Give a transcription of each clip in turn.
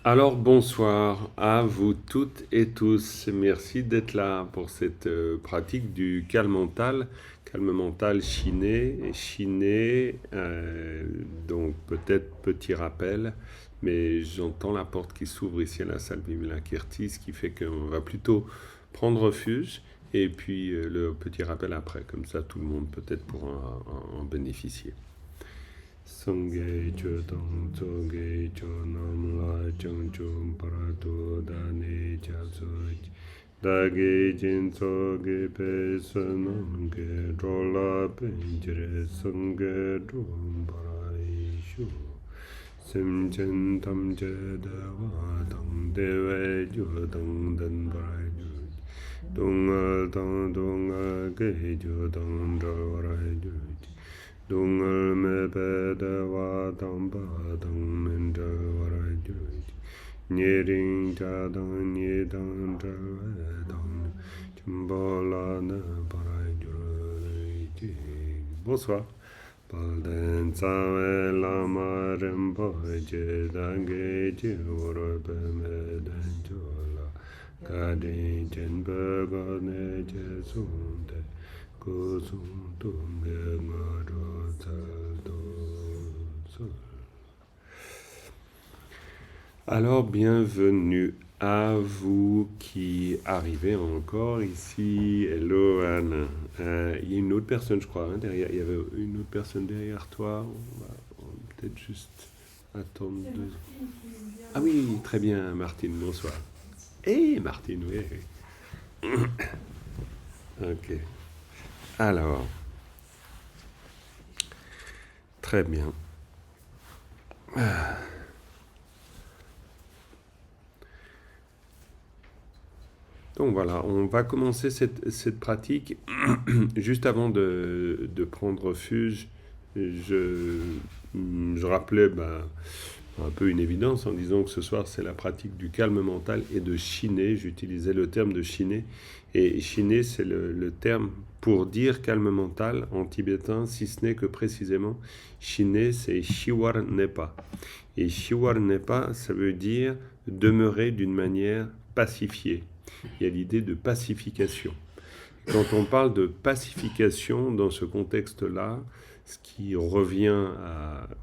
Alors bonsoir à vous toutes et tous. Merci d'être là pour cette pratique du calme mental chiné. Chiné, donc peut-être petit rappel, mais j'entends la porte qui s'ouvre ici à la salle Bimala-Kirti, ce qui fait qu'on va plutôt prendre refuge et puis le petit rappel après, comme ça tout le monde peut-être pourra en bénéficier. Sangye chodong tsoge chonam la chongchom parato dane chasoj dage jin tsoge pe sanam ge drola penjre sangye drom paraishu sim chen tam che dewa dang dewe jodang dan paraishu dungal dang dungal ge jodang paraishu Dungal me bede wa dang ba dang men de warai juj. Nye ring ja dang nye dang ja we dang. Chimbola ne barai juj. Bonsoir. Balden tsawe lama rempo je dange je woro pe me den jola. Kade jen be ga ne je sunde. Alors, bienvenue à vous qui arrivez encore ici. Hello Anne. Il y a une autre personne, je crois, hein, derrière. Il y avait une autre personne derrière toi. On va peut-être juste attendre deux. Ah oui, très bien, Martine, bonsoir. Hé, Martine, oui. Ok. Alors, très bien. Donc voilà, on va commencer cette pratique. Juste avant de prendre refuge, je rappelais un peu une évidence en disant que ce soir c'est la pratique du calme mental et de chiner. J'utilisais le terme de chiner. Et chiner, c'est le terme pour dire calme mental en tibétain, si ce n'est que précisément, chiner, c'est shiwar nepa. Et shiwar nepa, ça veut dire demeurer d'une manière pacifiée. Il y a l'idée de pacification. Quand on parle de pacification dans ce contexte-là, ce qui revient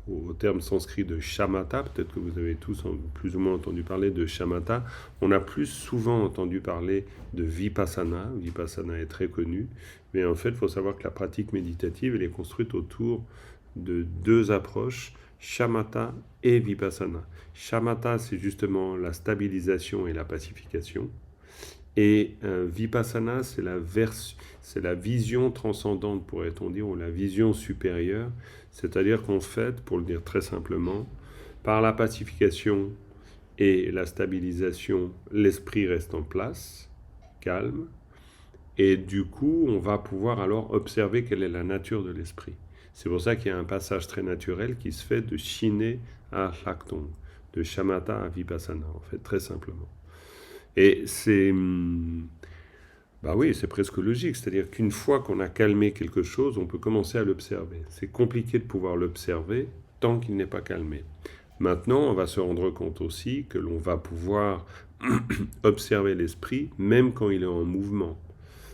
au terme sanskrit de shamatha, peut-être que vous avez tous plus ou moins entendu parler de shamatha, on a plus souvent entendu parler de vipassana. Vipassana est très connu, mais en fait, il faut savoir que la pratique méditative, elle est construite autour de deux approches, shamatha et vipassana. Shamatha, c'est justement la stabilisation et la pacification. Et vipassana, c'est la vision transcendante, pourrait-on dire, ou la vision supérieure. C'est-à-dire qu'en fait, pour le dire très simplement, par la pacification et la stabilisation, l'esprit reste en place, calme, et du coup, on va pouvoir alors observer quelle est la nature de l'esprit. C'est pour ça qu'il y a un passage très naturel qui se fait de Shiné à Shaktong, de Shamatha à Vipassana, en fait, très simplement. Et c'est presque logique, c'est-à-dire qu'une fois qu'on a calmé quelque chose, on peut commencer à l'observer. C'est compliqué de pouvoir l'observer tant qu'il n'est pas calmé. Maintenant, on va se rendre compte aussi que l'on va pouvoir observer l'esprit même quand il est en mouvement.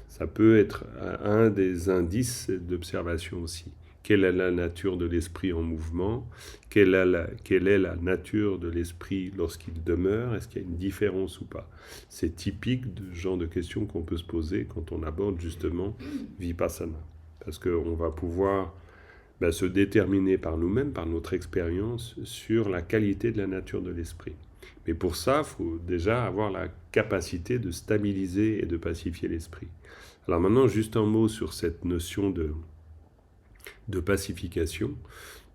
Ça peut être un des indices d'observation aussi. Quelle est la nature de l'esprit en mouvement? Quelle est la nature de l'esprit lorsqu'il demeure? Est-ce qu'il y a une différence ou pas? C'est typique de genre de questions qu'on peut se poser quand on aborde justement Vipassana. Parce qu'on va pouvoir se déterminer par nous-mêmes, par notre expérience, sur la qualité de la nature de l'esprit. Mais pour ça, il faut déjà avoir la capacité de stabiliser et de pacifier l'esprit. Alors maintenant, juste un mot sur cette notion de pacification.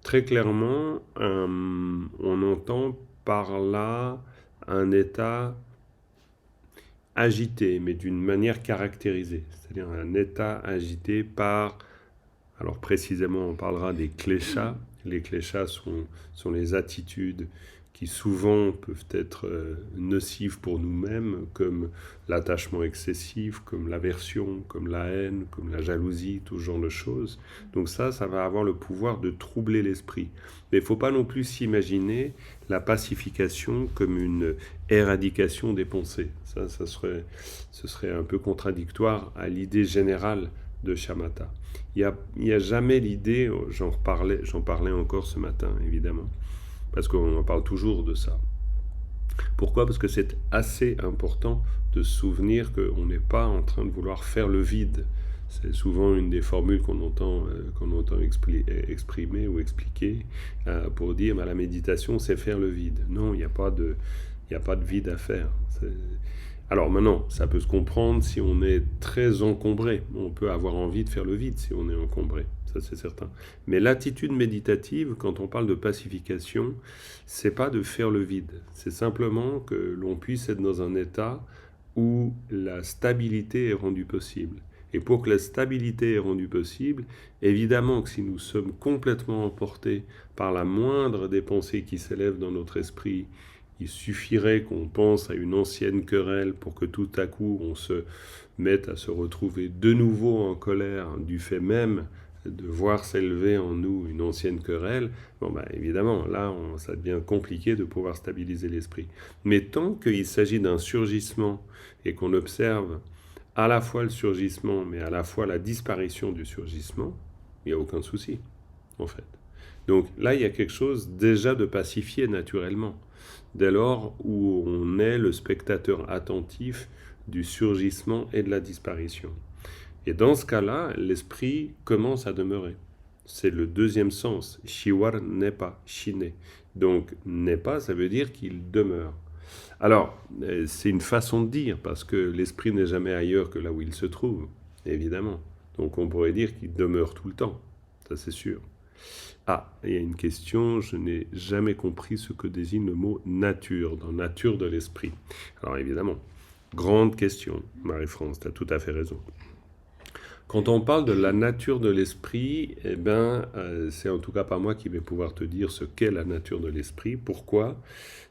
Très clairement, on entend par là un état agité, mais d'une manière caractérisée. C'est-à-dire un état agité par, alors précisément on parlera des kleshas. Les kleshas sont les attitudes qui souvent peuvent être nocives pour nous-mêmes, comme l'attachement excessif, comme l'aversion, comme la haine, comme la jalousie, tout ce genre de choses. Donc ça va avoir le pouvoir de troubler l'esprit. Mais il ne faut pas non plus s'imaginer la pacification comme une éradication des pensées. Ce serait un peu contradictoire à l'idée générale de shamatha. Il n'y a jamais l'idée, j'en parlais encore ce matin évidemment, parce qu'on en parle toujours de ça. Pourquoi ? Parce que c'est assez important de se souvenir qu'on n'est pas en train de vouloir faire le vide. C'est souvent une des formules qu'on entend exprimer ou expliquer pour dire la méditation, c'est faire le vide. Non, il n'y a pas de vide à faire. Alors maintenant, ça peut se comprendre si on est très encombré. On peut avoir envie de faire le vide si on est encombré, ça c'est certain. Mais l'attitude méditative, quand on parle de pacification, c'est pas de faire le vide. C'est simplement que l'on puisse être dans un état où la stabilité est rendue possible. Et pour que la stabilité est rendue possible, évidemment que si nous sommes complètement emportés par la moindre des pensées qui s'élèvent dans notre esprit, il suffirait qu'on pense à une ancienne querelle pour que tout à coup on se mette à se retrouver de nouveau en colère du fait même de voir s'élever en nous une ancienne querelle. Évidemment, là, ça devient compliqué de pouvoir stabiliser l'esprit. Mais tant qu'il s'agit d'un surgissement et qu'on observe à la fois le surgissement, mais à la fois la disparition du surgissement, il n'y a aucun souci, en fait. Donc là, il y a quelque chose déjà de pacifié naturellement, dès lors où on est le spectateur attentif du surgissement et de la disparition. Et dans ce cas-là, l'esprit commence à demeurer. C'est le deuxième sens. Shiwar n'est pas, shine. Donc, n'est pas, ça veut dire qu'il demeure. Alors, c'est une façon de dire, parce que l'esprit n'est jamais ailleurs que là où il se trouve, évidemment. Donc, on pourrait dire qu'il demeure tout le temps, ça c'est sûr. Ah, il y a une question, je n'ai jamais compris ce que désigne le mot nature, dans nature de l'esprit. Alors évidemment, grande question, Marie-France, tu as tout à fait raison. Quand on parle de la nature de l'esprit, c'est en tout cas pas moi qui vais pouvoir te dire ce qu'est la nature de l'esprit. Pourquoi ?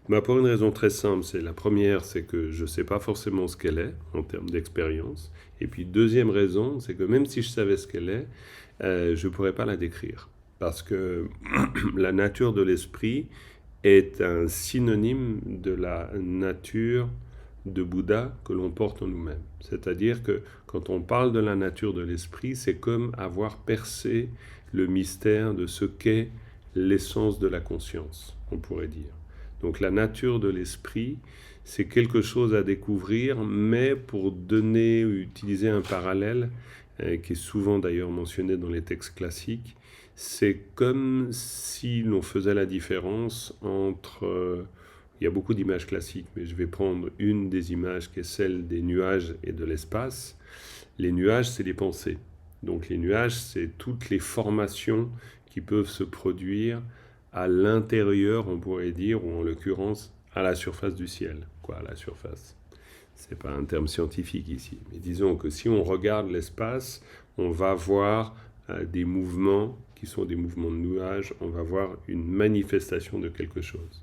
Pour une raison très simple. La première, c'est que je ne sais pas forcément ce qu'elle est en termes d'expérience. Et puis deuxième raison, c'est que même si je savais ce qu'elle est, je ne pourrais pas la décrire. Parce que la nature de l'esprit est un synonyme de la nature de Bouddha que l'on porte en nous-mêmes. C'est-à-dire que quand on parle de la nature de l'esprit, c'est comme avoir percé le mystère de ce qu'est l'essence de la conscience, on pourrait dire. Donc la nature de l'esprit, c'est quelque chose à découvrir, mais pour utiliser un parallèle, qui est souvent d'ailleurs mentionné dans les textes classiques, c'est comme si l'on faisait la différence entre... il y a beaucoup d'images classiques, mais je vais prendre une des images qui est celle des nuages et de l'espace. Les nuages, c'est les pensées. Donc les nuages, c'est toutes les formations qui peuvent se produire à l'intérieur, on pourrait dire, ou en l'occurrence, à la surface du ciel. Quoi, à la surface ? C'est pas un terme scientifique ici, mais disons que si on regarde l'espace, on va voir des mouvements qui sont des mouvements de nuages, on va voir une manifestation de quelque chose.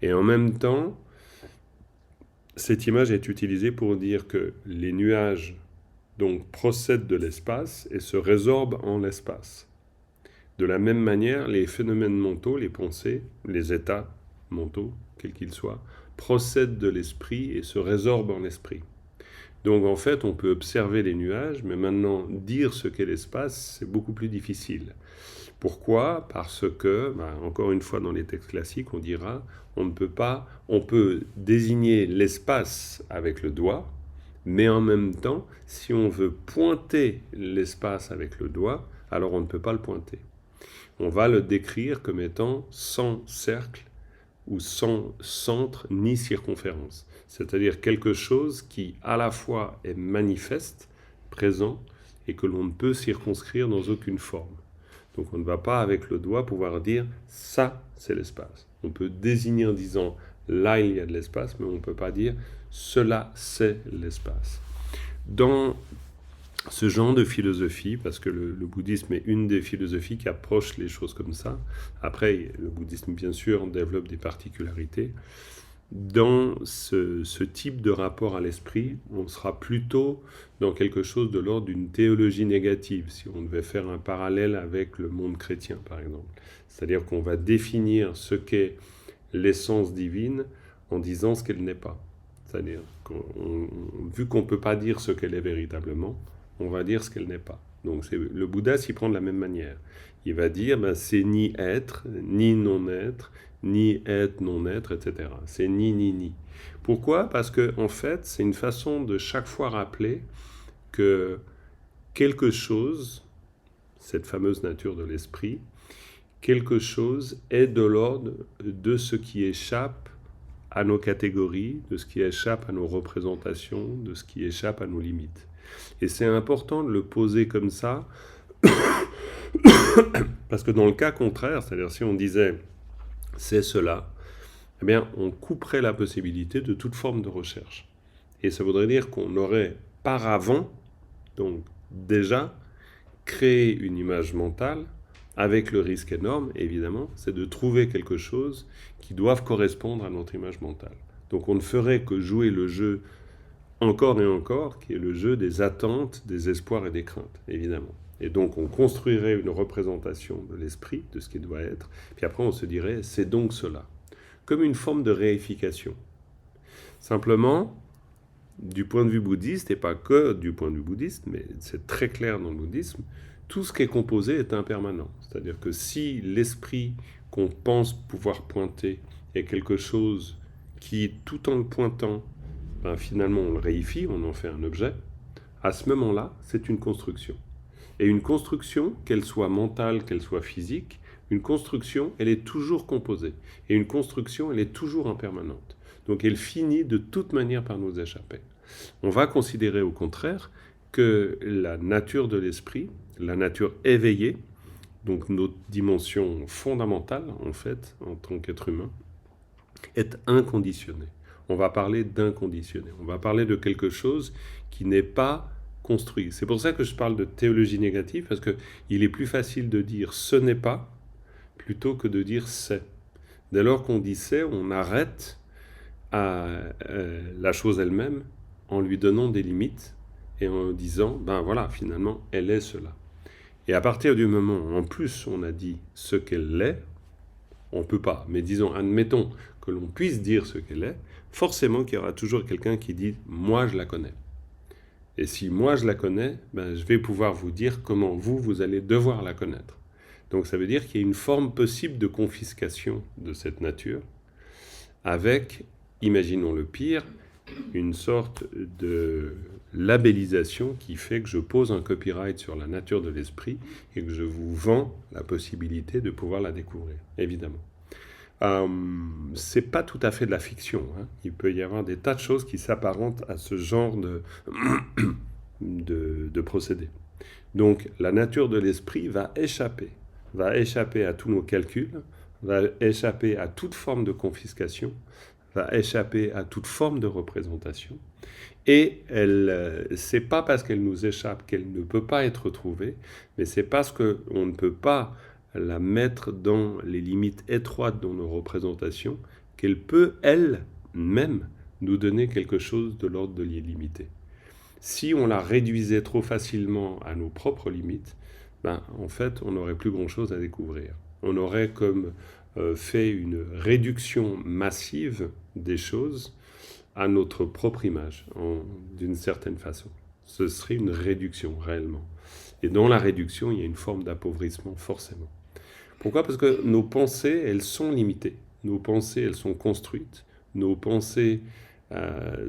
Et en même temps, cette image est utilisée pour dire que les nuages donc procèdent de l'espace et se résorbent en l'espace. De la même manière, les phénomènes mentaux, les pensées, les états mentaux, quels qu'ils soient, procèdent de l'esprit et se résorbent en l'esprit. Donc en fait, on peut observer les nuages, mais maintenant, dire ce qu'est l'espace, c'est beaucoup plus difficile. Pourquoi ? Parce que, encore une fois dans les textes classiques, on dira, on peut désigner l'espace avec le doigt, mais en même temps, si on veut pointer l'espace avec le doigt, alors on ne peut pas le pointer. On va le décrire comme étant sans cercle ou sans centre ni circonférence. C'est-à-dire quelque chose qui à la fois est manifeste, présent, et que l'on ne peut circonscrire dans aucune forme. Donc on ne va pas avec le doigt pouvoir dire « ça, c'est l'espace ». On peut désigner en disant « là, il y a de l'espace », mais on ne peut pas dire « cela, c'est l'espace ». Dans ce genre de philosophie, parce que le bouddhisme est une des philosophies qui approche les choses comme ça. Après, le bouddhisme, bien sûr, développe des particularités. Dans ce type de rapport à l'esprit, on sera plutôt dans quelque chose de l'ordre d'une théologie négative, si on devait faire un parallèle avec le monde chrétien, par exemple. C'est-à-dire qu'on va définir ce qu'est l'essence divine en disant ce qu'elle n'est pas. C'est-à-dire, vu qu'on ne peut pas dire ce qu'elle est véritablement, on va dire ce qu'elle n'est pas. Donc le Bouddha s'y prend de la même manière. Il va dire, c'est ni être, ni non-être, ni être, non-être, etc. C'est ni. Pourquoi ? Parce que en fait, c'est une façon de chaque fois rappeler que quelque chose, cette fameuse nature de l'esprit, quelque chose est de l'ordre de ce qui échappe à nos catégories, de ce qui échappe à nos représentations, de ce qui échappe à nos limites. Et c'est important de le poser comme ça, parce que dans le cas contraire, c'est-à-dire si on disait « c'est cela », eh bien on couperait la possibilité de toute forme de recherche. Et ça voudrait dire qu'on aurait par avant, donc déjà, créé une image mentale, avec le risque énorme, évidemment, c'est de trouver quelque chose qui doive correspondre à notre image mentale. Donc on ne ferait que jouer le jeu encore et encore, qui est le jeu des attentes, des espoirs et des craintes, évidemment. Et donc on construirait une représentation de l'esprit, de ce qui doit être, puis après on se dirait « c'est donc cela », comme une forme de réification. Simplement, du point de vue bouddhiste, et pas que du point de vue bouddhiste, mais c'est très clair dans le bouddhisme, tout ce qui est composé est impermanent. C'est-à-dire que si l'esprit qu'on pense pouvoir pointer est quelque chose qui, tout en le pointant, finalement on le réifie, on en fait un objet, à ce moment-là, c'est une construction. Et une construction, qu'elle soit mentale, qu'elle soit physique, une construction, elle est toujours composée. Et une construction, elle est toujours impermanente. Donc elle finit de toute manière par nous échapper. On va considérer au contraire que la nature de l'esprit, la nature éveillée, donc notre dimension fondamentale en fait, en tant qu'être humain, est inconditionnée. On va parler d'inconditionné. On va parler de quelque chose qui n'est pas construit. C'est pour ça que je parle de théologie négative, parce qu'il est plus facile de dire « ce n'est pas » plutôt que de dire « c'est ». Dès lors qu'on dit « c'est », on arrête à la chose elle-même en lui donnant des limites et en disant « ben voilà, finalement, elle est cela ». Et à partir du moment où, en plus, on a dit ce qu'elle est, on ne peut pas. Mais disons, admettons que l'on puisse dire ce qu'elle est, forcément qu'il y aura toujours quelqu'un qui dit « moi, je la connais ». Et si moi, je la connais, je vais pouvoir vous dire comment vous allez devoir la connaître. Donc ça veut dire qu'il y a une forme possible de confiscation de cette nature, avec, imaginons le pire, une sorte de labellisation qui fait que je pose un copyright sur la nature de l'esprit et que je vous vends la possibilité de pouvoir la découvrir, évidemment. C'est pas tout à fait de la fiction, hein. Il peut y avoir des tas de choses qui s'apparentent à ce genre de procédé. Donc la nature de l'esprit va échapper à tous nos calculs, va échapper à toute forme de confiscation, va échapper à toute forme de représentation. Et c'est pas parce qu'elle nous échappe qu'elle ne peut pas être retrouvée, mais c'est parce qu'on ne peut pas la mettre dans les limites étroites de nos représentations qu'elle peut elle-même nous donner quelque chose de l'ordre de l'illimité. Si on la réduisait trop facilement à nos propres limites, en fait, on n'aurait plus grand-chose à découvrir. On aurait comme fait une réduction massive des choses à notre propre image, d'une certaine façon. Ce serait une réduction, réellement. Et dans la réduction, il y a une forme d'appauvrissement, forcément. Pourquoi ? Parce que nos pensées, elles sont limitées. Nos pensées, elles sont construites. Nos pensées,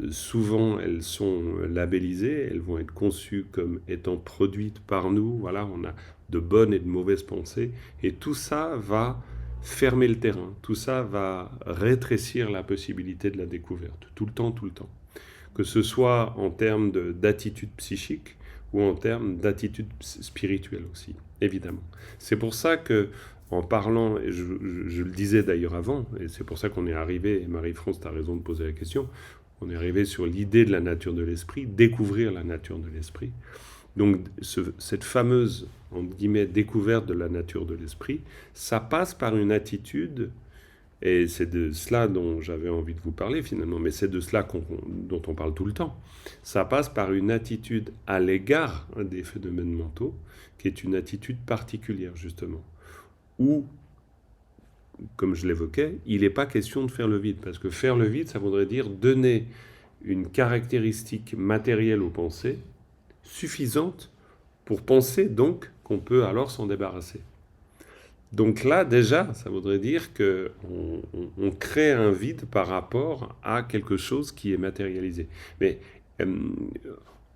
souvent, elles sont labellisées. Elles vont être conçues comme étant produites par nous. Voilà, on a de bonnes et de mauvaises pensées. Et tout ça va fermer le terrain. Tout ça va rétrécir la possibilité de la découverte. Tout le temps. Que ce soit en termes d'attitude psychique ou en termes d'attitude spirituelle aussi, évidemment. C'est pour ça que, en parlant, et je le disais d'ailleurs avant, et c'est pour ça qu'on est arrivé, et Marie-France, tu as raison de poser la question, on est arrivé sur l'idée de la nature de l'esprit, découvrir la nature de l'esprit. Donc cette fameuse, entre guillemets, découverte de la nature de l'esprit, ça passe par une attitude, et c'est de cela dont j'avais envie de vous parler finalement, mais c'est de cela dont on parle tout le temps. Ça passe par une attitude à l'égard des phénomènes mentaux, qui est une attitude particulière justement, où, comme je l'évoquais, il n'est pas question de faire le vide, parce que faire le vide, ça voudrait dire donner une caractéristique matérielle aux pensées, suffisante pour penser donc qu'on peut alors s'en débarrasser. Donc là, déjà, ça voudrait dire qu'on crée un vide par rapport à quelque chose qui est matérialisé. Mais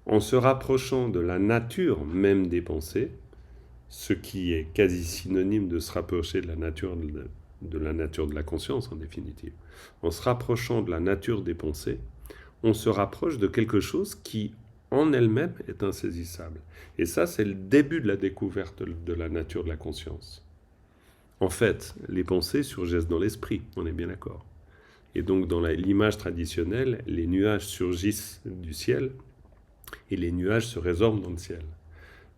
en se rapprochant de la nature même des pensées, ce qui est quasi synonyme de se rapprocher de la nature de la conscience en définitive, en se rapprochant de la nature des pensées, on se rapproche de quelque chose qui en elle-même est insaisissable. Et ça, c'est le début de la découverte de la nature de la conscience. En fait, les pensées surgissent dans l'esprit, on est bien d'accord. Et donc, dans l'image traditionnelle, les nuages surgissent du ciel et les nuages se résorbent dans le ciel.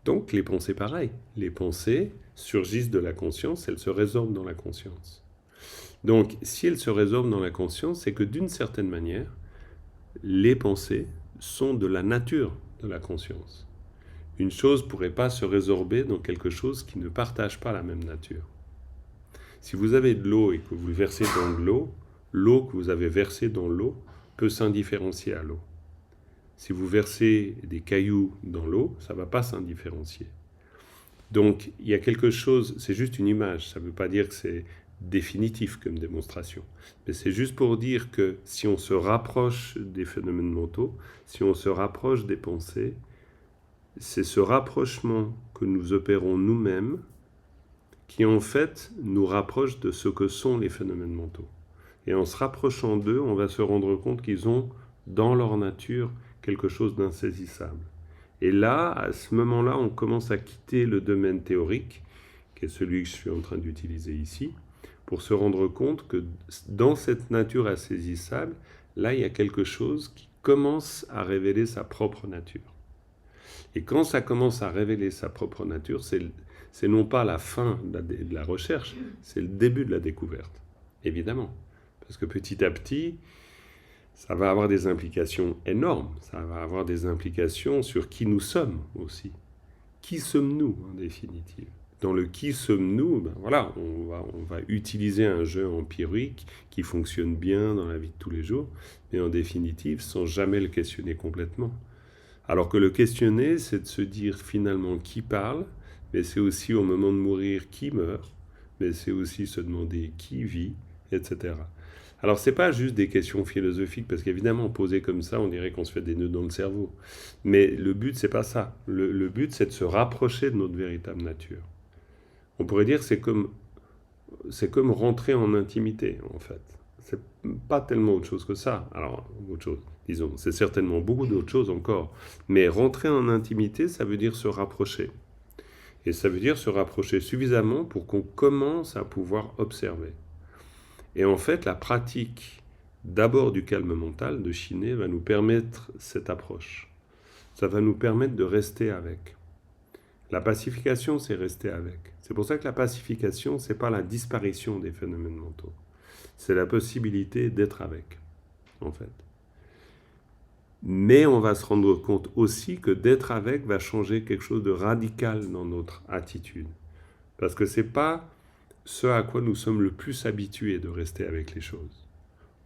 Donc, les pensées, pareil. Les pensées surgissent de la conscience, elles se résorbent dans la conscience. Donc, si elles se résorbent dans la conscience, c'est que d'une certaine manière, les pensées sont de la nature de la conscience. Une chose ne pourrait pas se résorber dans quelque chose qui ne partage pas la même nature. Si vous avez de l'eau et que vous le versez dans de l'eau, l'eau que vous avez versée dans l'eau peut s'indifférencier à l'eau. Si vous versez des cailloux dans l'eau, ça ne va pas s'indifférencier. Donc, il y a quelque chose, c'est juste une image, ça ne veut pas dire que c'est définitif comme démonstration. Mais c'est juste pour dire que si on se rapproche des phénomènes mentaux, si on se rapproche des pensées, c'est ce rapprochement que nous opérons nous-mêmes qui en fait nous rapproche de ce que sont les phénomènes mentaux. Et en se rapprochant d'eux, on va se rendre compte qu'ils ont dans leur nature quelque chose d'insaisissable. Et là, à ce moment-là, on commence à quitter le domaine théorique, qui est celui que je suis en train d'utiliser ici, pour se rendre compte que dans cette nature insaisissable, là, il y a quelque chose qui commence à révéler sa propre nature. Et quand ça commence à révéler sa propre nature, c'est non pas la fin de la recherche, c'est le début de la découverte, évidemment. Parce que petit à petit, ça va avoir des implications énormes, ça va avoir des implications sur qui nous sommes aussi. Qui sommes-nous en définitive ? Dans le qui sommes-nous, ben voilà, on va utiliser un jeu empirique qui fonctionne bien dans la vie de tous les jours, mais en définitive, sans jamais le questionner complètement. Alors que le questionner, c'est de se dire finalement qui parle, mais c'est aussi au moment de mourir qui meurt, mais c'est aussi se demander qui vit, etc. Alors c'est pas juste des questions philosophiques, parce qu'évidemment, posées comme ça, on dirait qu'on se fait des nœuds dans le cerveau. Mais le but, c'est pas ça. Le but, c'est de se rapprocher de notre véritable nature. On pourrait dire que c'est comme rentrer en intimité, en fait. C'est pas tellement autre chose que ça. Alors, autre chose, disons, c'est certainement beaucoup d'autres choses encore. Mais rentrer en intimité, ça veut dire se rapprocher. Et ça veut dire se rapprocher suffisamment pour qu'on commence à pouvoir observer. Et en fait, la pratique d'abord du calme mental, de chiner, va nous permettre cette approche. Ça va nous permettre de rester avec. La pacification, c'est rester avec. C'est pour ça que la pacification, c'est pas la disparition des phénomènes mentaux. C'est la possibilité d'être avec, en fait. Mais on va se rendre compte aussi que d'être avec va changer quelque chose de radical dans notre attitude. Parce que c'est pas ce à quoi nous sommes le plus habitués de rester avec les choses.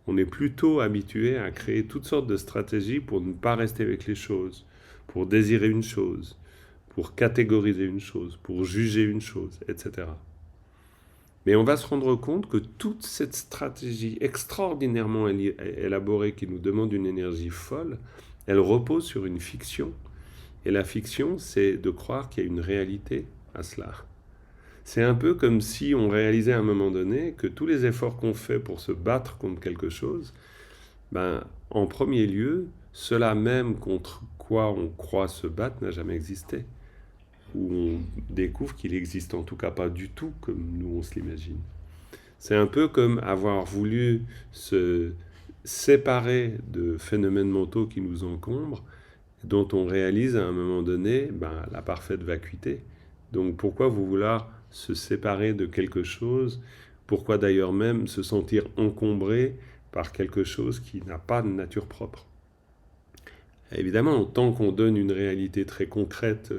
On est plutôt habitué à créer toutes sortes de stratégies pour ne pas rester avec les choses, pour désirer une chose, pour catégoriser une chose, pour juger une chose, etc. Mais on va se rendre compte que toute cette stratégie extraordinairement élaborée qui nous demande une énergie folle, elle repose sur une fiction. Et la fiction, c'est de croire qu'il y a une réalité à cela. C'est un peu comme si on réalisait à un moment donné que tous les efforts qu'on fait pour se battre contre quelque chose, en premier lieu, cela même contre quoi on croit se battre n'a jamais existé. Où on découvre qu'il existe en tout cas pas du tout comme nous on se l'imagine. C'est un peu comme avoir voulu se séparer de phénomènes mentaux qui nous encombrent dont on réalise à un moment donné la parfaite vacuité. Donc pourquoi vouloir se séparer de quelque chose? Pourquoi d'ailleurs même se sentir encombré par quelque chose qui n'a pas de nature propre? Évidemment, tant qu'on donne une réalité très concrète,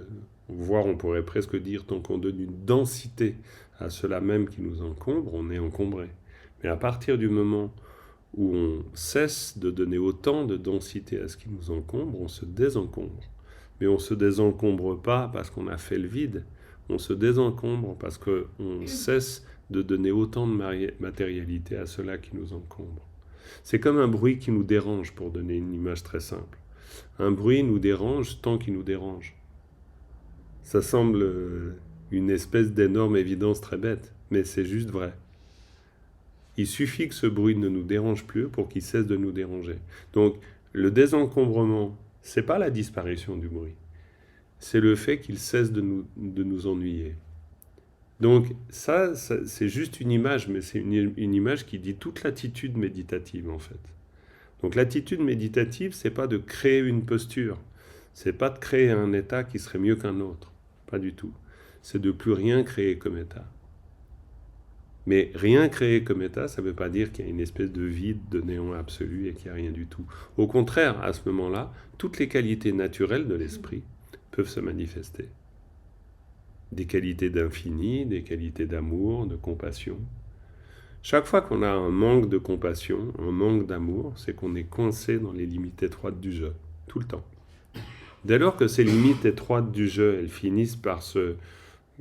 voire on pourrait presque dire tant qu'on donne une densité à cela même qui nous encombre, on est encombré. Mais à partir du moment où on cesse de donner autant de densité à ce qui nous encombre, on se désencombre. Mais on ne se désencombre pas parce qu'on a fait le vide, on se désencombre parce qu'on cesse de donner autant de matérialité à cela qui nous encombre. C'est comme un bruit qui nous dérange, pour donner une image très simple. Un bruit nous dérange tant qu'il nous dérange. Ça semble une espèce d'énorme évidence très bête, mais c'est juste vrai. Il suffit que ce bruit ne nous dérange plus pour qu'il cesse de nous déranger. Donc, le désencombrement, c'est pas la disparition du bruit. C'est le fait qu'il cesse de nous ennuyer. Donc, ça c'est juste une image, mais c'est une image qui dit toute l'attitude méditative, en fait. Donc, l'attitude méditative, c'est pas de créer une posture. C'est pas de créer un état qui serait mieux qu'un autre. Pas du tout. C'est de plus rien créer comme état. Mais rien créer comme état, ça ne veut pas dire qu'il y a une espèce de vide, de néant absolu et qu'il n'y a rien du tout. Au contraire, à ce moment-là, toutes les qualités naturelles de l'esprit peuvent se manifester. Des qualités d'infini, des qualités d'amour, de compassion. Chaque fois qu'on a un manque de compassion, un manque d'amour, c'est qu'on est coincé dans les limites étroites du jeu, tout le temps. Dès lors que ces limites étroites du jeu, elles finissent par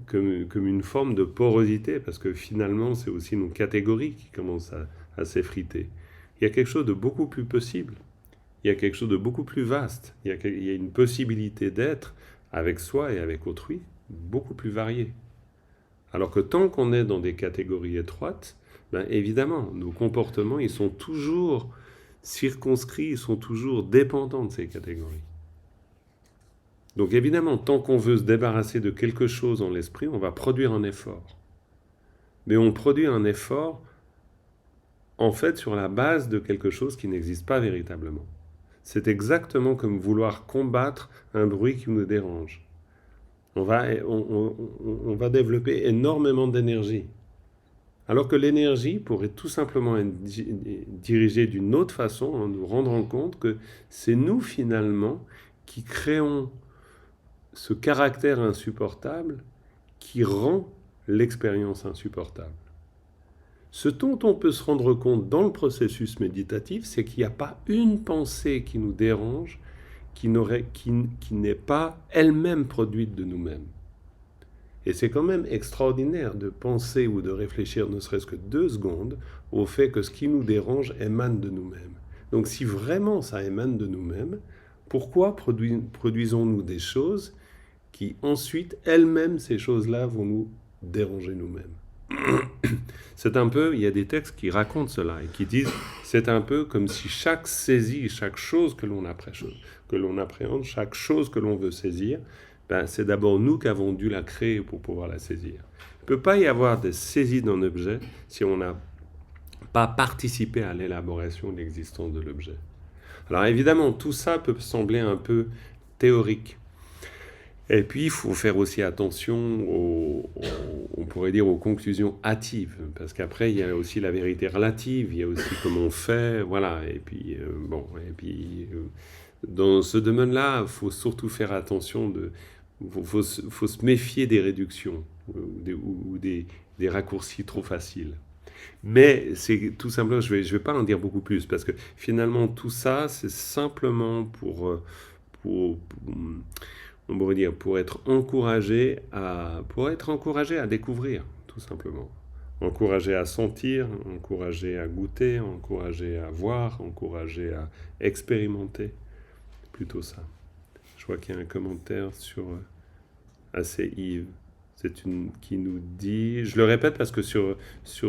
comme une forme de porosité, parce que finalement, c'est aussi nos catégories qui commencent à s'effriter. Il y a quelque chose de beaucoup plus possible. Il y a quelque chose de beaucoup plus vaste. Il y a une possibilité d'être avec soi et avec autrui beaucoup plus variée. Alors que tant qu'on est dans des catégories étroites, évidemment, nos comportements, ils sont toujours circonscrits, ils sont toujours dépendants de ces catégories. Donc évidemment, tant qu'on veut se débarrasser de quelque chose en l'esprit, on va produire un effort. Mais on produit un effort, en fait, sur la base de quelque chose qui n'existe pas véritablement. C'est exactement comme vouloir combattre un bruit qui nous dérange. On va développer énormément d'énergie. Alors que l'énergie pourrait tout simplement être dirigée d'une autre façon, en nous rendant compte que c'est nous, finalement, qui créons ce caractère insupportable qui rend l'expérience insupportable. Ce dont on peut se rendre compte dans le processus méditatif, c'est qu'il n'y a pas une pensée qui nous dérange qui n'est pas elle-même produite de nous-mêmes. Et c'est quand même extraordinaire de penser ou de réfléchir ne serait-ce que 2 secondes au fait que ce qui nous dérange émane de nous-mêmes. Donc si vraiment ça émane de nous-mêmes, pourquoi produisons-nous des choses qui ensuite, elles-mêmes, ces choses-là vont nous déranger nous-mêmes? C'est un peu, il y a des textes qui racontent cela et qui disent, c'est un peu comme si chaque saisie, chaque chose que l'on appréhende, chaque chose que l'on veut saisir, c'est d'abord nous qui avons dû la créer pour pouvoir la saisir. Il ne peut pas y avoir de saisie d'un objet si on n'a pas participé à l'élaboration de l'existence de l'objet. Alors évidemment, tout ça peut sembler un peu théorique. Et puis, il faut faire aussi attention on pourrait dire aux conclusions hâtives, parce qu'après, il y a aussi la vérité relative, il y a aussi comment on fait, voilà. Et puis, dans ce domaine-là, il faut surtout faire attention faut se méfier des réductions ou des raccourcis trop faciles. Mais c'est tout simplement, je vais pas en dire beaucoup plus, parce que finalement, tout ça, c'est simplement pour on pourrait dire, pour être encouragé à découvrir, tout simplement. Encouragé à sentir, encouragé à goûter, encouragé à voir, encouragé à expérimenter. Plutôt ça. Je vois qu'il y a un commentaire sur assez Yves. C'est qui nous dit, je le répète parce que sur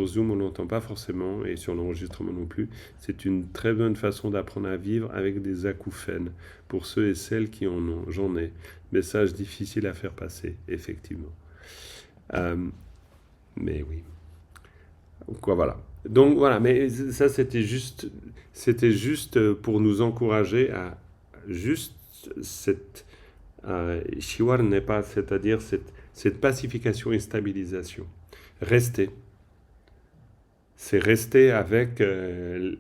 Zoom on l'entend pas forcément et sur l'enregistrement non plus, c'est une très bonne façon d'apprendre à vivre avec des acouphènes pour ceux et celles qui en ont. J'en ai. Message difficile à faire passer, effectivement. Mais oui. Quoi, voilà. Donc voilà, mais ça c'était juste pour nous encourager à juste Shiwar n'est pas, c'est-à-dire cette pacification et stabilisation. Rester. C'est rester avec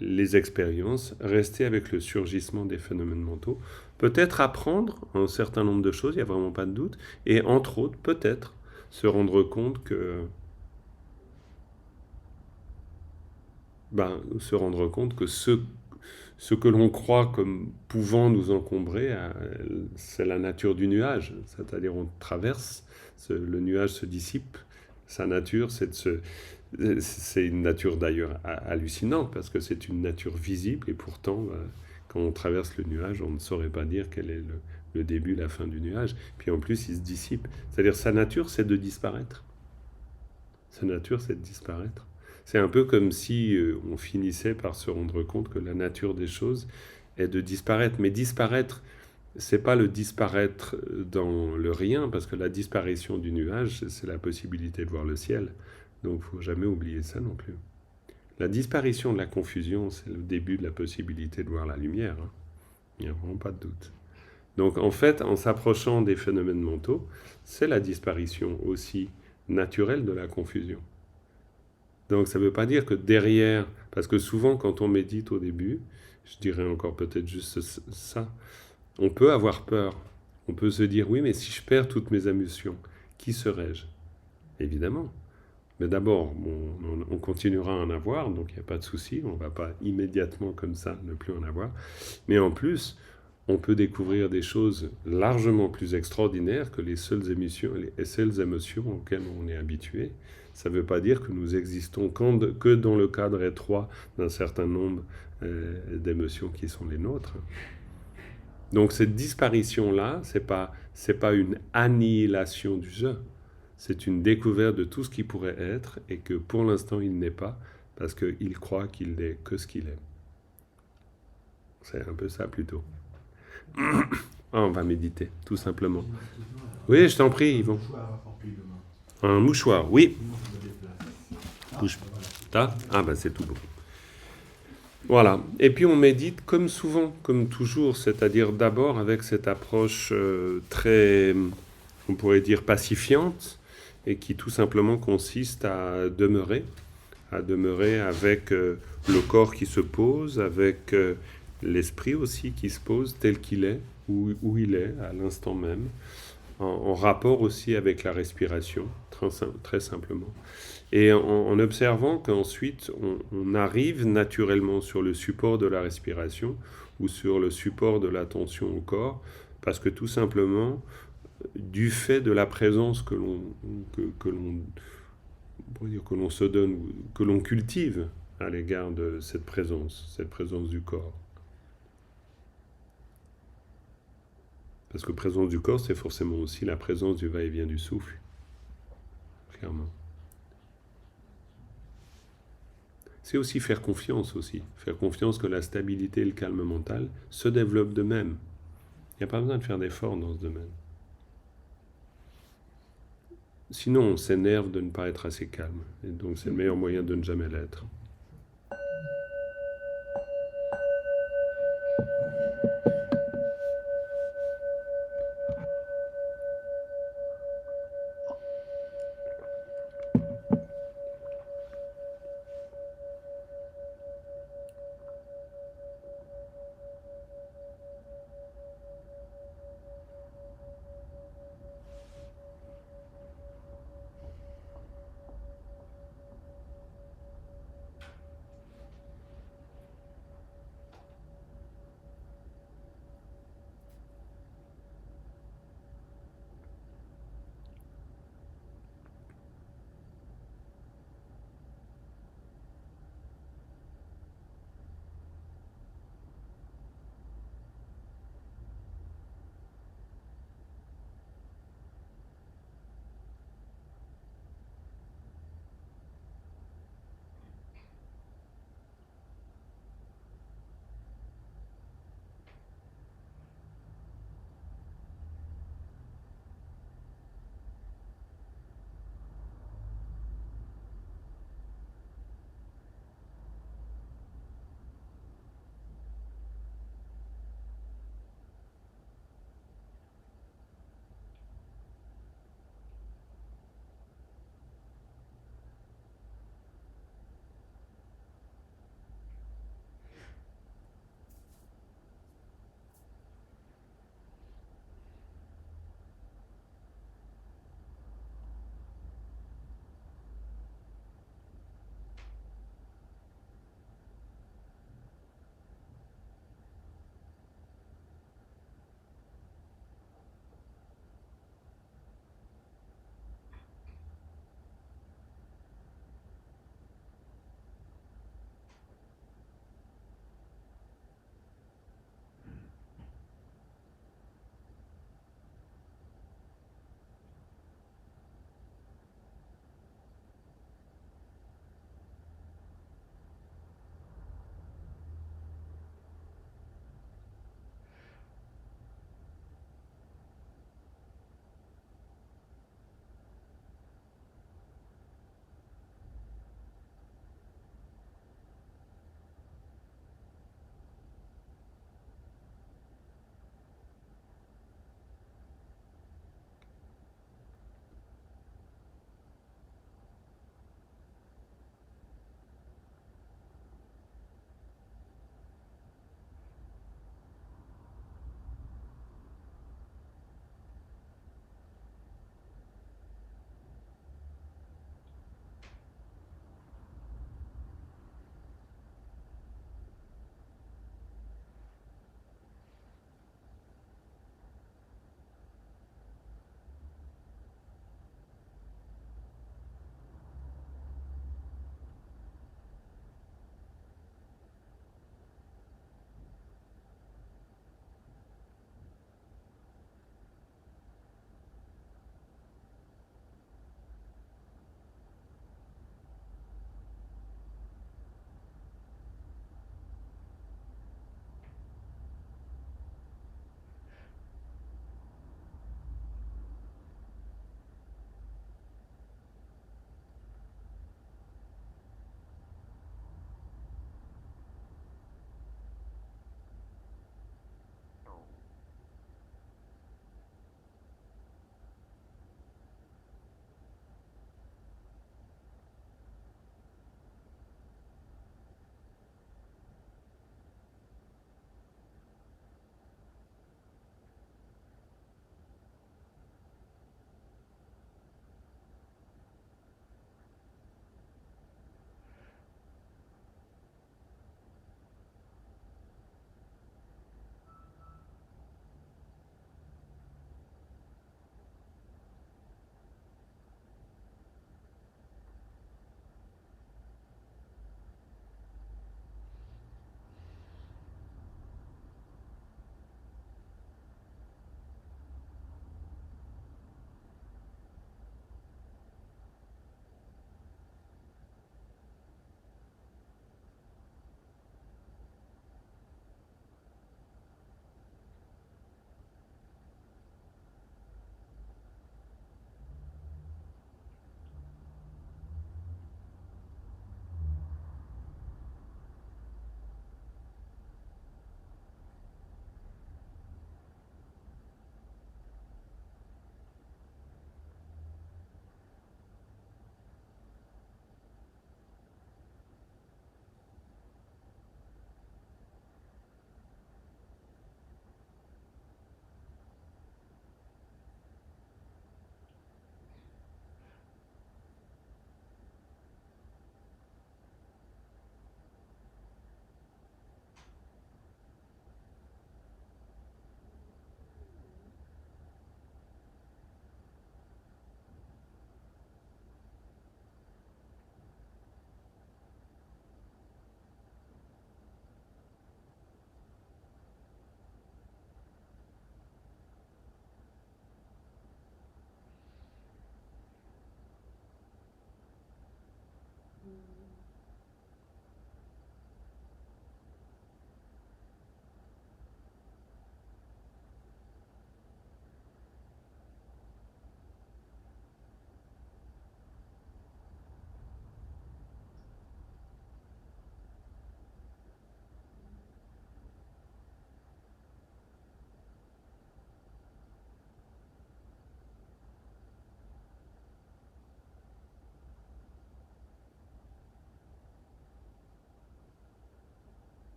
les expériences, rester avec le surgissement des phénomènes mentaux, peut-être apprendre un certain nombre de choses, il n'y a vraiment pas de doute, et entre autres, peut-être se rendre compte que ce que l'on croit comme pouvant nous encombrer, c'est la nature du nuage. C'est-à-dire on traverse, le nuage se dissipe. Sa nature, c'est une nature d'ailleurs hallucinante parce que c'est une nature visible et pourtant, quand on traverse le nuage, on ne saurait pas dire quel est le début, la fin du nuage. Puis en plus, il se dissipe. C'est-à-dire sa nature, c'est de disparaître. Sa nature, c'est de disparaître. C'est un peu comme si on finissait par se rendre compte que la nature des choses est de disparaître. Mais disparaître, c'est pas le disparaître dans le rien, parce que la disparition du nuage, c'est la possibilité de voir le ciel. Donc, il faut jamais oublier ça non plus. La disparition de la confusion, c'est le début de la possibilité de voir la lumière. Hein. Il n'y a vraiment pas de doute. Donc, en fait, en s'approchant des phénomènes mentaux, c'est la disparition aussi naturelle de la confusion. Donc ça ne veut pas dire que derrière, parce que souvent quand on médite au début, je dirais encore peut-être juste ça, on peut avoir peur. On peut se dire, oui, mais si je perds toutes mes émotions, qui serais-je? Évidemment. Mais d'abord, on continuera à en avoir, donc il n'y a pas de souci, on ne va pas immédiatement comme ça ne plus en avoir. Mais en plus, on peut découvrir des choses largement plus extraordinaires que les seules émotions auxquelles on est habitué. Ça ne veut pas dire que nous existons que dans le cadre étroit d'un certain nombre d'émotions qui sont les nôtres. Donc cette disparition-là, c'est pas une annihilation du jeu. C'est une découverte de tout ce qui pourrait être et que pour l'instant il n'est pas parce qu'il croit qu'il n'est que ce qu'il est. C'est un peu ça plutôt. On va méditer, tout simplement. Oui, je t'en prie, Yvon. Un mouchoir, oui. Bouge pas. Ah, ben c'est tout bon. Voilà. Et puis on médite comme souvent, comme toujours, c'est-à-dire d'abord avec cette approche très, on pourrait dire, pacifiante, et qui tout simplement consiste à demeurer avec le corps qui se pose, avec l'esprit aussi qui se pose tel qu'il est, où il est à l'instant même, en rapport aussi avec la respiration, très simplement. Et en observant qu'ensuite on arrive naturellement sur le support de la respiration ou sur le support de l'attention au corps, parce que tout simplement, du fait de la présence que l'on se donne, que l'on cultive à l'égard de cette présence du corps. Parce que présence du corps, c'est forcément aussi la présence du va-et-vient du souffle, clairement. C'est aussi faire confiance que la stabilité et le calme mental se développent d'eux-mêmes. Il n'y a pas besoin de faire d'efforts dans ce domaine. Sinon, on s'énerve de ne pas être assez calme. Et donc, c'est le meilleur moyen de ne jamais l'être.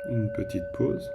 Une petite pause.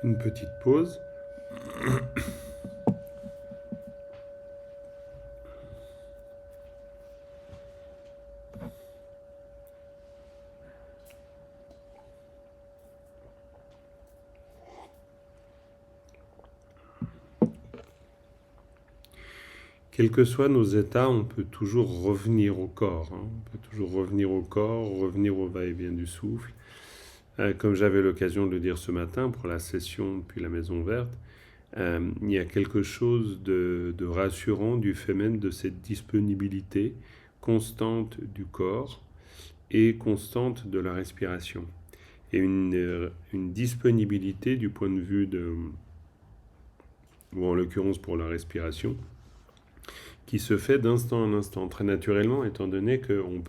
une petite pause. Quels que soient nos états, on peut toujours revenir au corps. On peut toujours revenir au corps, revenir au va-et-vient du souffle. Comme j'avais l'occasion de le dire ce matin pour la session depuis la Maison Verte, il y a quelque chose de rassurant du fait même de cette disponibilité constante du corps et constante de la respiration. Et une disponibilité du point de vue ou en l'occurrence pour la respiration, qui se fait d'instant en instant, très naturellement, étant donné qu'on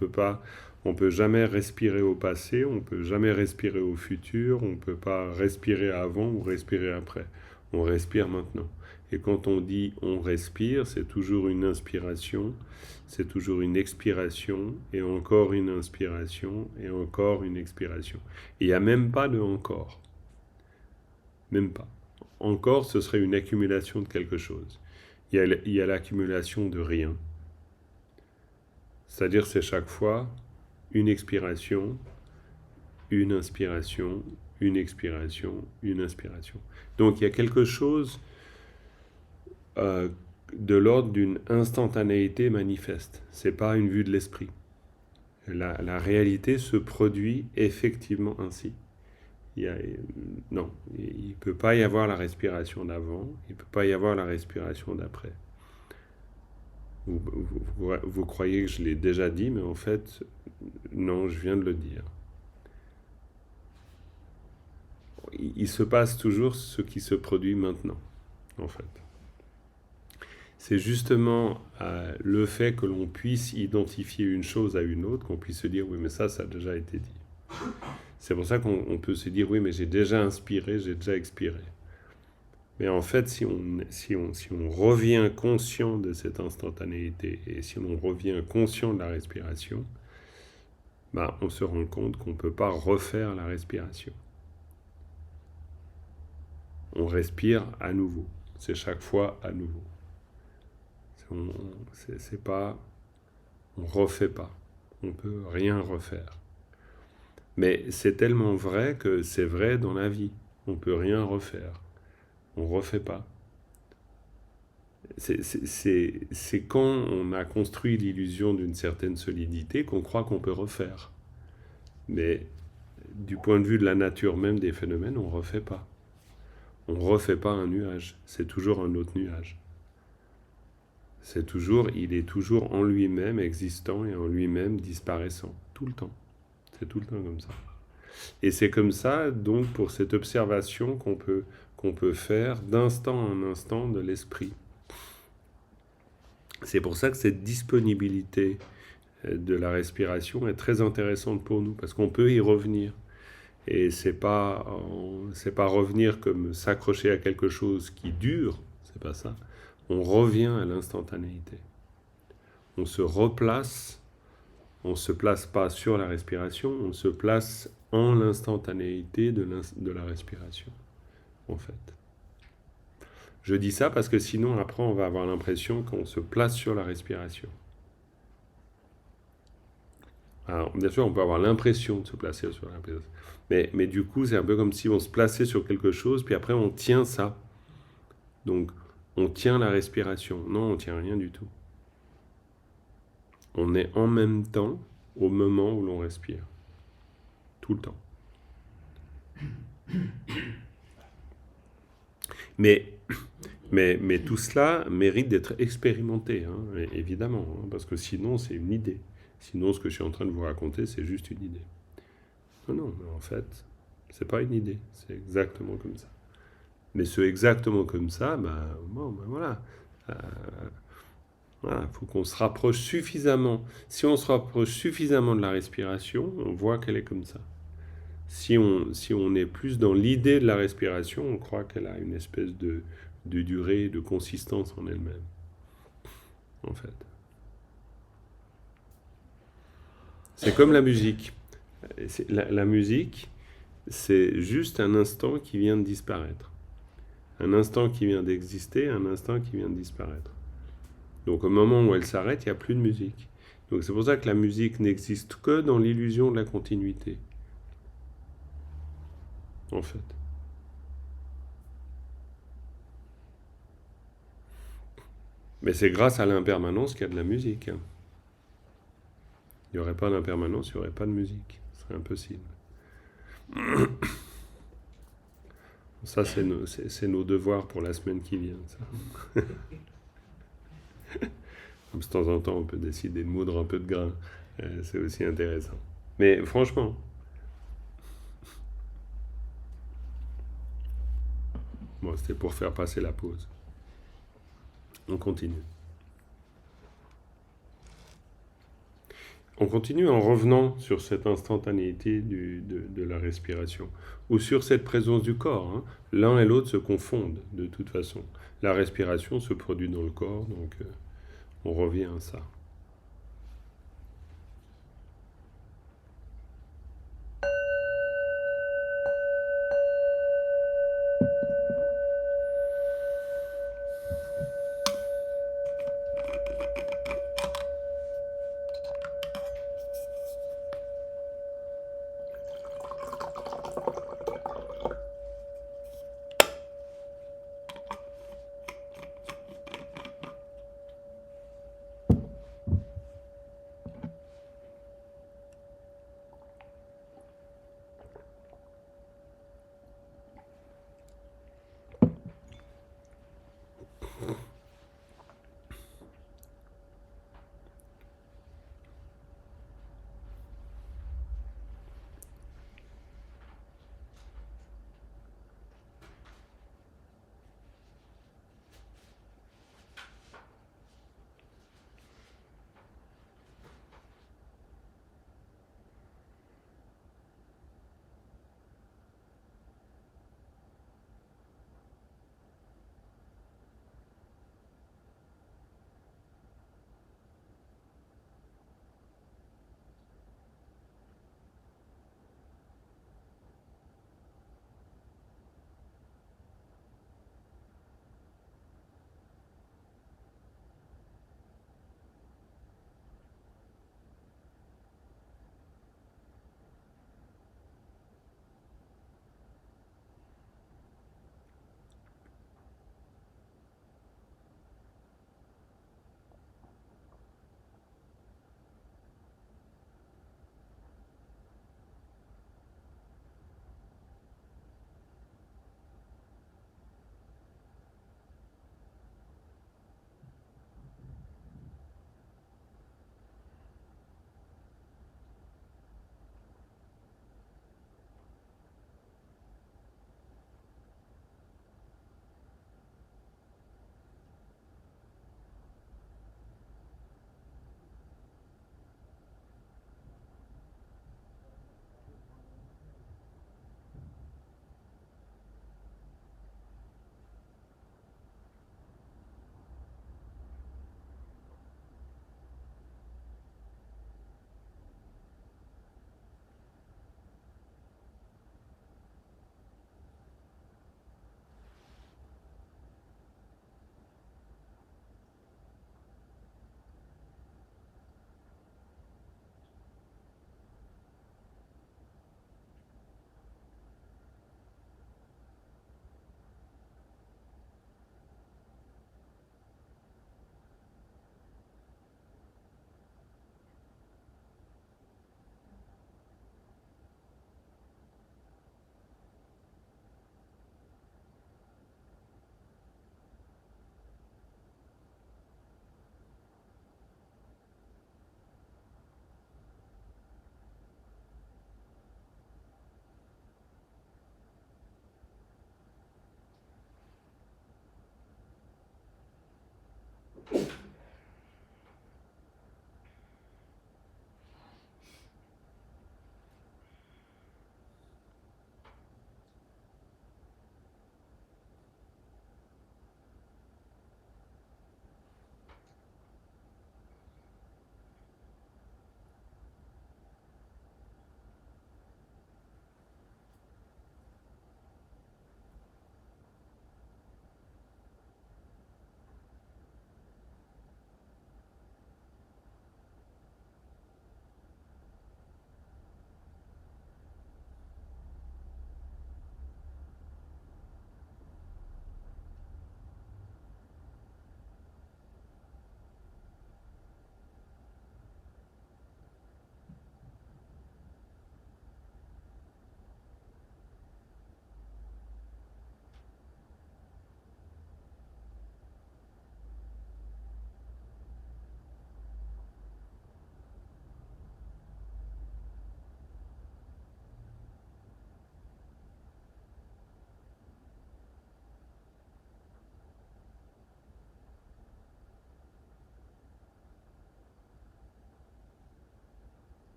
on peut jamais respirer au passé, on peut jamais respirer au futur, on peut pas respirer avant ou respirer après. On respire maintenant. Et quand on dit on respire, c'est toujours une inspiration, c'est toujours une expiration, et encore une inspiration, et encore une expiration. Il n'y a même pas de encore. Même pas. Encore, ce serait une accumulation de quelque chose. Il y a l'accumulation de rien. C'est-à-dire c'est chaque fois une expiration, une inspiration, une expiration, une inspiration. Donc il y a quelque chose de l'ordre d'une instantanéité manifeste. C'est pas une vue de l'esprit. La réalité se produit effectivement ainsi. Non, il ne peut pas y avoir la respiration d'avant, il ne peut pas y avoir la respiration d'après. Vous croyez que je l'ai déjà dit, mais en fait, non, je viens de le dire. Il se passe toujours ce qui se produit maintenant, en fait. C'est justement le fait que l'on puisse identifier une chose à une autre, qu'on puisse se dire, oui, mais ça a déjà été dit. C'est pour ça qu'on peut se dire, oui, mais j'ai déjà inspiré, j'ai déjà expiré. Mais en fait, si on revient conscient de cette instantanéité et si on revient conscient de la respiration, bah, on se rend compte qu'on ne peut pas refaire la respiration. On respire à nouveau. C'est chaque fois à nouveau. C'est pas, on refait pas. On peut rien refaire. Mais c'est tellement vrai que c'est vrai dans la vie. On peut rien refaire. On refait pas. C'est quand on a construit l'illusion d'une certaine solidité qu'on croit qu'on peut refaire. Mais du point de vue de la nature même des phénomènes, on ne refait pas. On ne refait pas un nuage. C'est toujours un autre nuage. Il est toujours en lui-même existant et en lui-même disparaissant. Tout le temps. C'est tout le temps comme ça. Et c'est comme ça, donc, pour cette observation qu'on peut faire d'instant en instant de l'esprit. C'est pour ça que cette disponibilité de la respiration est très intéressante pour nous, parce qu'on peut y revenir. Et c'est pas revenir comme s'accrocher à quelque chose qui dure, c'est pas ça. On revient à l'instantanéité. On se replace, on se place pas sur la respiration, on se place en l'instantanéité de la respiration, en fait. Je dis ça parce que sinon, après, on va avoir l'impression qu'on se place sur la respiration. Alors, bien sûr, on peut avoir l'impression de se placer sur la respiration. Mais du coup, c'est un peu comme si on se plaçait sur quelque chose, puis après, on tient ça. Donc, on tient la respiration. Non, on ne tient rien du tout. On est en même temps au moment où l'on respire. Tout le temps. Mais tout cela mérite d'être expérimenté, évidemment, parce que sinon c'est une idée. Sinon ce que je suis en train de vous raconter, c'est juste une idée. Non, mais en fait, c'est pas une idée, c'est exactement comme ça. Mais ce exactement comme ça, voilà. Voilà, faut qu'on se rapproche suffisamment. Si on se rapproche suffisamment de la respiration, on voit qu'elle est comme ça. Si on est plus dans l'idée de la respiration, on croit qu'elle a une espèce de durée, de consistance en elle-même, en fait. C'est comme la musique. La musique, c'est juste un instant qui vient de disparaître. Un instant qui vient d'exister, un instant qui vient de disparaître. Donc au moment où elle s'arrête, il n'y a plus de musique. Donc c'est pour ça que la musique n'existe que dans l'illusion de la continuité, en fait. Mais c'est grâce à l'impermanence qu'il y a de la musique. Il n'y aurait pas d'impermanence, il n'y aurait pas de musique. Ce serait impossible. Ça, c'est nos devoirs pour la semaine qui vient. Ça. De temps en temps, on peut décider de moudre un peu de grain. C'est aussi intéressant. Mais franchement, bon, c'était pour faire passer la pause. On continue. On continue en revenant sur cette instantanéité de la respiration, ou sur cette présence du corps. Hein. L'un et l'autre se confondent de toute façon. La respiration se produit dans le corps, donc on revient à ça.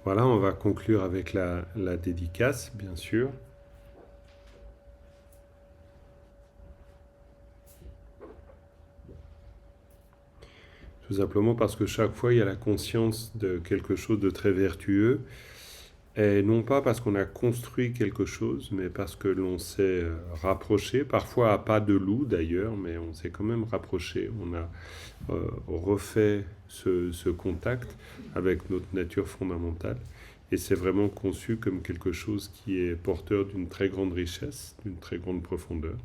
Voilà, on va conclure avec la dédicace, bien sûr. Tout simplement parce que chaque fois, il y a la conscience de quelque chose de très vertueux. Et non pas parce qu'on a construit quelque chose, mais parce que l'on s'est rapproché, parfois à pas de loup d'ailleurs, mais on s'est quand même rapproché. On a refait ce contact avec notre nature fondamentale. Et c'est vraiment conçu comme quelque chose qui est porteur d'une très grande richesse, d'une très grande profondeur.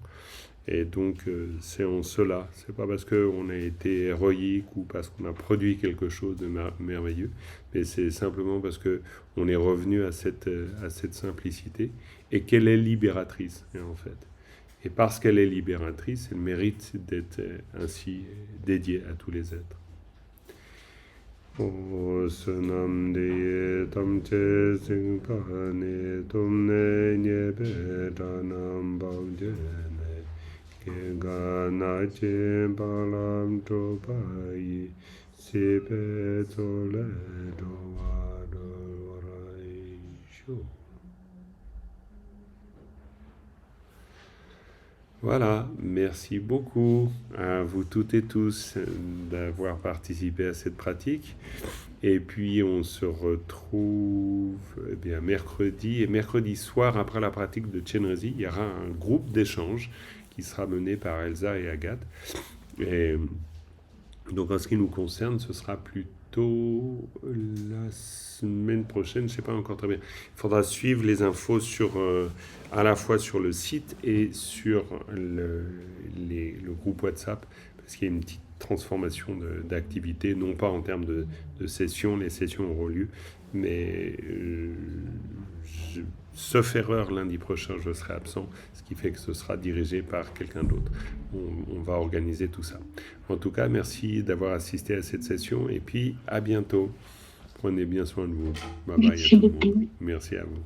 Et donc, c'est en cela. C'est pas parce qu'on a été héroïque ou parce qu'on a produit quelque chose de merveilleux, mais c'est simplement parce que on est revenu à cette simplicité et qu'elle est libératrice, en fait. Et parce qu'elle est libératrice, elle mérite d'être ainsi dédiée à tous les êtres. O sunam de tam che sing pa ne tum ne nye pe ta nam bang je ne ke ga na che pa lam tro pa yi se pe to le do wa do ra shu. Voilà, merci beaucoup à vous toutes et tous d'avoir participé à cette pratique. Et puis on se retrouve mercredi. Et mercredi soir, après la pratique de Chenrezig, il y aura un groupe d'échange qui sera mené par Elsa et Agathe. Et donc en ce qui nous concerne, ce sera plutôt la semaine prochaine, je ne sais pas encore très bien. Il faudra suivre les infos à la fois sur le site et sur le groupe WhatsApp, parce qu'il y a une petite transformation d'activité, non pas en termes de sessions, les sessions auront lieu, mais sauf erreur, lundi prochain, je serai absent, ce qui fait que ce sera dirigé par quelqu'un d'autre. On va organiser tout ça. En tout cas, merci d'avoir assisté à cette session et puis à bientôt. Prenez bien soin de vous. Bye bye à tout le monde. Merci à vous.